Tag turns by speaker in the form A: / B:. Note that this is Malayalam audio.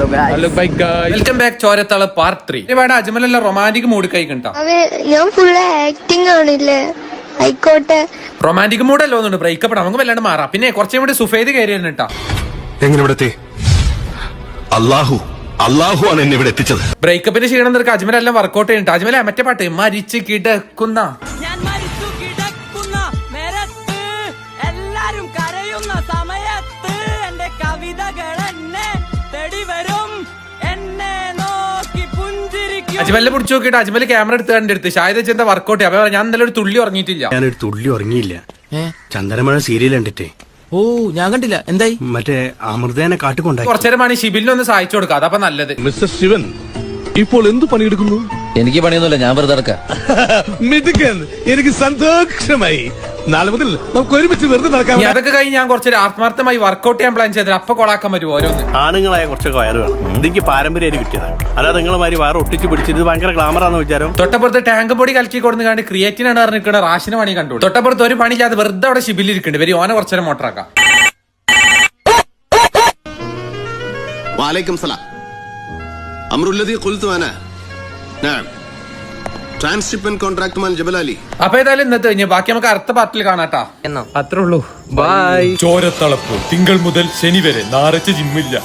A: Welcome back ചോരത്താള് part 3. ഒരുപാട് അജ്മലല്ല റൊമാന്റിക് മൂഡ് കഴിക്കണ്ടോ?
B: ഞാൻ ഫുള്ള് ആക്ടിങ് ആണില്ലേ, ആയിക്കോട്ടെ.
A: റൊമാന്റിക് മൂഡ് അല്ലോ ഒന്നുണ്ട്, ബ്രേക്കപ്പ് നമുക്ക് വല്ലാണ്ട് മാറാം. പിന്നെ കുറച്ചും കൂടി സുഫേദ് കയറി കേട്ടോ.
C: എങ്ങനെ ഇവിടെ അള്ളാഹു ആണ് എന്നെ ഇവിടെ എത്തിച്ചത്.
A: ബ്രേക്കപ്പിന് ക്ഷീണം നിനക്ക് അജ്മലെല്ലാം വർക്കൗട്ട് ചെയ്യുന്നുണ്ട്. അജ്മല മറ്റേ പാട്ട് മരിച്ച് കിടക്കുന്ന അജ്മലിനെ പിടിച്ചു നോക്കിയിട്ട് അജ്മല് ക്യാമറ എടുത്ത് കണ്ടെടുത്ത് ഷാഹിദ് എന്താ വർക്കൗട്ട്. അപ്പൊ ഞാൻ ഇന്നലെ ഒരു തുള്ളി ഉറങ്ങിയിട്ടില്ല.
D: ഞാനൊരു തുള്ളി ഉറങ്ങിയില്ല. ചന്ദനമഴ സീരിയൽ കണ്ടിട്ടേ.
E: ഓ ഞാൻ കണ്ടില്ല. എന്തായി?
D: മറ്റേ അമൃതേനെ കാട്ടിക്കൊണ്ടായി.
A: കുറച്ചേരമാണ് ഷിബിലിനൊന്ന് സഹായിച്ചു കൊടുക്കുക, അതപ്പൊ നല്ലത്.
C: മിസ്റ്റർ ശിവൻ ഇപ്പോൾ എന്ത് പണിയെടുക്കുന്നു?
E: എനിക്ക് പണിയൊന്നുമില്ല, ഞാൻ വെറുതെ നടക്കാം.
C: മിടുക്കൻ, എനിക്ക് സന്തോഷമായി. നാളെ മുതൽ നമുക്ക് ഒരുമിച്ച് വെറുതെ നടക്കാം.
A: അതൊക്കെ കഴിഞ്ഞ് ഞാൻ കുറച്ചൊരു ആത്മാർത്ഥമായി വർക്കൗട്ട് ചെയ്യാൻ പ്ലാൻ ചെയ്തത്. അപ്പൊ കൊളാക്കാൻ പറ്റും ഓരോന്ന്.
D: ആണുങ്ങളായ കുറച്ചൊക്കെ വയറ് വേണം. ഇതെനിക്ക് പാരമ്പര്യമായിട്ട് കിട്ടിയതാണ്. അല്ലാതെ നിങ്ങളുമാതിരി വയറ് ഒട്ടിച്ച് പിടിച്ചിട്ട് ഭയങ്കര ഗ്ലാമറാന്ന് വിചാരം.
A: തൊട്ടപ്പുറത്ത് ടാങ്ക് പൊടി കലക്കി കൊടുന്ന് കണ്ട് ക്രിയേറ്റിനാണ് പറഞ്ഞിരിക്കുന്നത്. റാഷിന് പണി കണ്ടു. തൊട്ടപ്പുറത്ത് ഒരു പണിയില്ലാതെ വെറുതെ അവിടെ ഷിബിലിരിക്കുന്നുണ്ട്. വരി ഓനെ കുറച്ചേരം മോട്ടറാക്കാം.
F: वालेकुम सलाम अमरुल्लदी क़ुल्तु अना नअम ട്രാൻസ്ഷിപ്മെന്റ് കോൺട്രാക്ട് മാൻ ജബൽ അലി.
A: അപ്പൊ ഏതായാലും ഇന്നത്തെ കഴിഞ്ഞ് ബാക്കി നമുക്ക് അടുത്ത പാർട്ടിൽ കാണാട്ടാ.
E: അത്രേ ഉള്ളൂ. ബൈ.
A: ചോരത്തളപ്പ് തിങ്കൾ മുതൽ ശനി വരെ ഞായറാഴ്ച ജിമ്മില്ല.